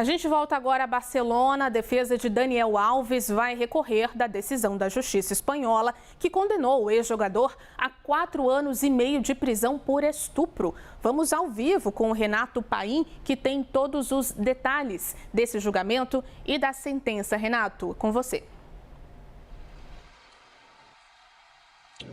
A gente volta agora a Barcelona. A defesa de Daniel Alves vai recorrer da decisão da Justiça espanhola, que condenou o ex-jogador a 4 anos e meio de prisão por estupro. Vamos ao vivo com o Renato Paim, que tem todos os detalhes desse julgamento e da sentença. Renato, com você.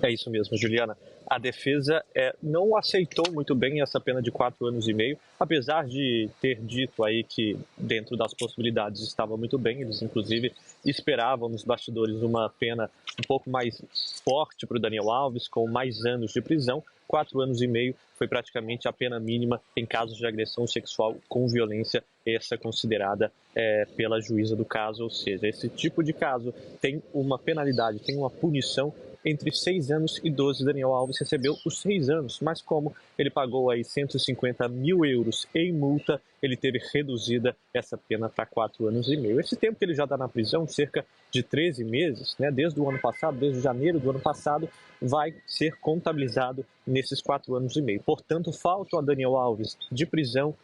É isso mesmo, Juliana. A defesa não aceitou muito bem essa pena de 4 anos e meio, apesar de ter dito aí que dentro das possibilidades estava muito bem. Eles, inclusive, esperavam nos bastidores uma pena um pouco mais forte para o Daniel Alves, com mais anos de prisão. 4 anos e meio foi praticamente a pena mínima em casos de agressão sexual com violência, essa considerada pela juíza do caso. Ou seja, esse tipo de caso tem uma penalidade, tem uma punição entre 6 anos e 12. Daniel Alves recebeu os 6 anos, mas como ele pagou aí 150 mil euros em multa, ele teve reduzida essa pena para 4 anos e meio. Esse tempo que ele já está na prisão, cerca de 13 meses, desde o ano passado, desde janeiro do ano passado, vai ser contabilizado nesses 4 anos e meio. Portanto, faltam a Daniel Alves de prisão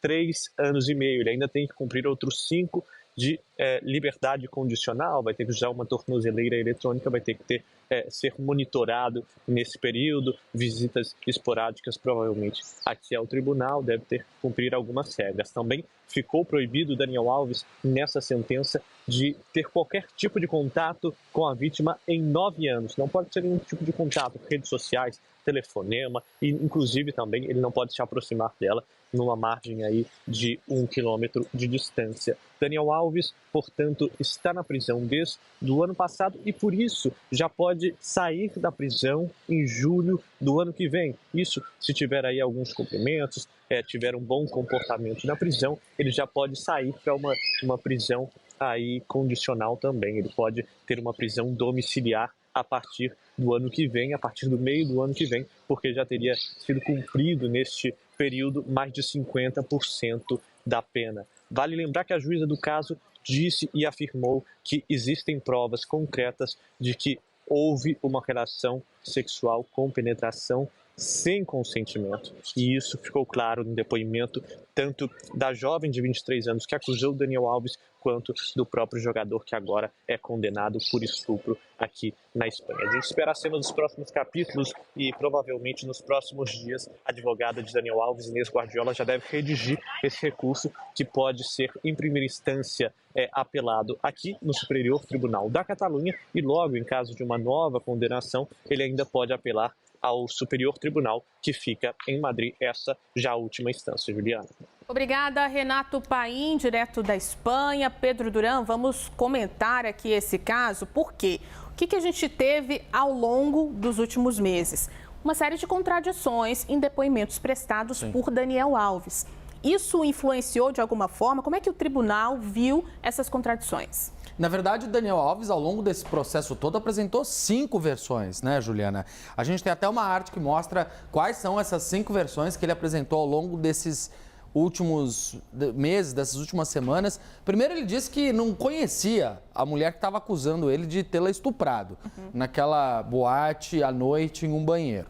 3 anos e meio. Ele ainda tem que cumprir outros 5 de liberdade condicional, vai ter que usar uma tornozeleira eletrônica, vai ter que ser monitorado nesse período, visitas esporádicas provavelmente aqui ao tribunal, deve ter que cumprir algumas regras. Também ficou proibido Daniel Alves nessa sentença de ter qualquer tipo de contato com a vítima em 9 anos. Não pode ter nenhum tipo de contato, redes sociais, telefonema, e inclusive também ele não pode se aproximar dela numa margem aí de 1 quilômetro de distância. Daniel Alves, portanto, está na prisão desde o ano passado e por isso já pode sair da prisão em julho do ano que vem. Isso se tiver aí alguns cumprimentos, tiver um bom comportamento na prisão, ele já pode sair para uma prisão aí condicional também. Ele pode ter uma prisão domiciliar a partir do ano que vem, a partir do meio do ano que vem, porque já teria sido cumprido neste período mais de 50% da pena. Vale lembrar que a juíza do caso disse e afirmou que existem provas concretas de que houve uma relação sexual com penetração sem consentimento. E isso ficou claro no depoimento tanto da jovem de 23 anos que acusou Daniel Alves, quanto do próprio jogador que agora é condenado por estupro aqui na Espanha. A gente espera a cena dos próximos capítulos e provavelmente nos próximos dias a advogada de Daniel Alves, Inês Guardiola, já deve redigir esse recurso que pode ser em primeira instância apelado aqui no Superior Tribunal da Catalunha e logo, em caso de uma nova condenação, ele ainda pode apelar ao Superior Tribunal, que fica em Madrid, essa já a última instância, Juliana. Obrigada, Renato Paim, direto da Espanha. Pedro Duran, vamos comentar aqui esse caso, por quê? O que a gente teve ao longo dos últimos meses? Uma série de contradições em depoimentos prestados por Daniel Alves. Isso influenciou de alguma forma? Como é que o tribunal viu essas contradições? Na verdade, o Daniel Alves, ao longo desse processo todo, apresentou 5 versões, né, Juliana? A gente tem até uma arte que mostra quais são essas 5 versões que ele apresentou ao longo desses últimos meses, dessas últimas semanas. Primeiro, ele disse que não conhecia a mulher que estava acusando ele de tê-la estuprado naquela boate à noite em um banheiro.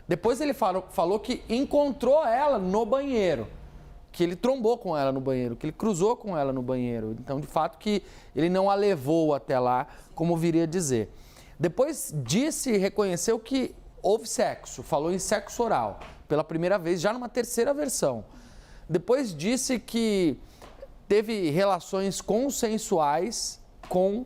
Depois ele falou que encontrou ela no banheiro, que ele trombou com ela no banheiro, que ele cruzou com ela no banheiro. Então, de fato, que ele não a levou até lá, como viria a dizer. Depois disse e reconheceu que houve sexo, falou em sexo oral, pela primeira vez, já numa terceira versão. Depois disse que teve relações consensuais com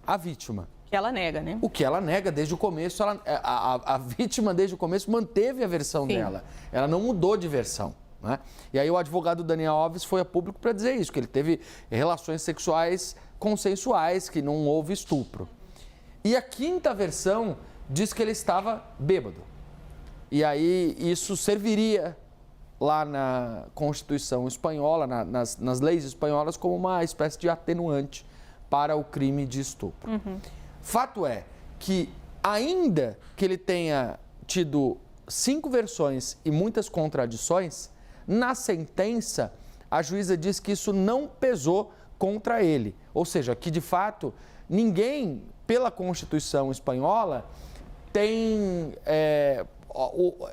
a vítima. Que ela nega, né? O que ela nega desde o começo, a vítima desde o começo manteve a versão dela. Ela não mudou de versão. Né? E aí o advogado Daniel Alves foi a público para dizer isso, que ele teve relações sexuais consensuais, que não houve estupro. E a quinta versão diz que ele estava bêbado. E aí isso serviria lá na Constituição espanhola, nas leis espanholas, como uma espécie de atenuante para o crime de estupro. Fato é que, ainda que ele tenha tido 5 versões e muitas contradições, na sentença, a juíza diz que isso não pesou contra ele. Ou seja, que de fato ninguém, pela Constituição espanhola, tem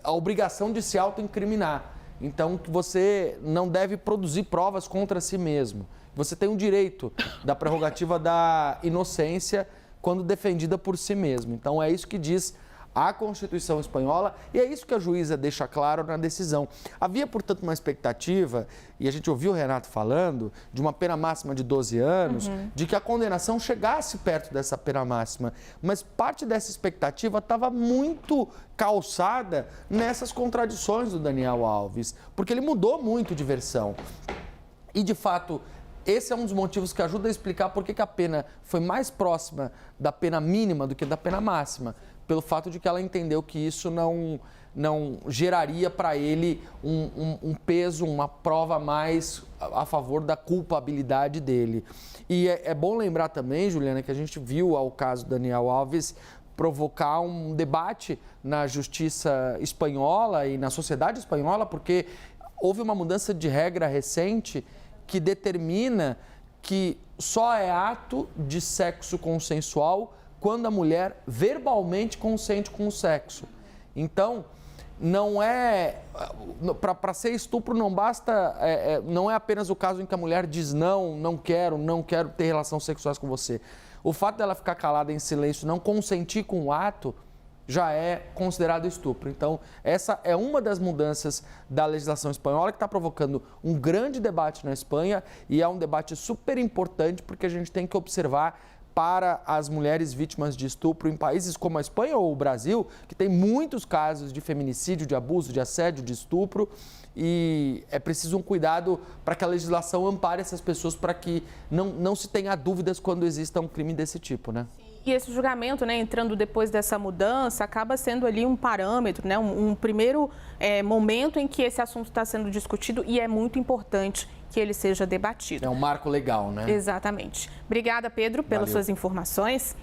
a obrigação de se autoincriminar. então que você não deve produzir provas contra si mesmo. Você tem o direito da prerrogativa da inocência quando defendida por si mesmo. Então é isso que diz a Constituição espanhola e é isso que a juíza deixa claro na decisão. Havia, portanto, uma expectativa, e a gente ouviu o Renato falando, de uma pena máxima de 12 anos, de que a condenação chegasse perto dessa pena máxima. Mas parte dessa expectativa estava muito calçada nessas contradições do Daniel Alves, porque ele mudou muito de versão. E, de fato, esse é um dos motivos que ajuda a explicar por que a pena foi mais próxima da pena mínima do que da pena máxima, pelo fato de que ela entendeu que isso não geraria para ele um peso, uma prova a mais a favor da culpabilidade dele. E é bom lembrar também, Juliana, que a gente viu ao caso Daniel Alves provocar um debate na justiça espanhola e na sociedade espanhola, porque houve uma mudança de regra recente que determina que só é ato de sexo consensual quando a mulher verbalmente consente com o sexo. Então, não é... Para ser estupro não basta... não é apenas o caso em que a mulher diz não quero ter relações sexuais com você. O fato dela ficar calada em silêncio, não consentir com o ato, já é considerado estupro. Então, essa é uma das mudanças da legislação espanhola que está provocando um grande debate na Espanha e é um debate super importante porque a gente tem que observar para as mulheres vítimas de estupro em países como a Espanha ou o Brasil, que tem muitos casos de feminicídio, de abuso, de assédio, de estupro, e é preciso um cuidado para que a legislação ampare essas pessoas para que não se tenha dúvidas quando exista um crime desse tipo, né? E esse julgamento, né, entrando depois dessa mudança, acaba sendo ali um parâmetro, né, um primeiro momento em que esse assunto está sendo discutido e é muito importante que ele seja debatido. É um marco legal, né? Exatamente. Obrigada, Pedro, pelas suas informações.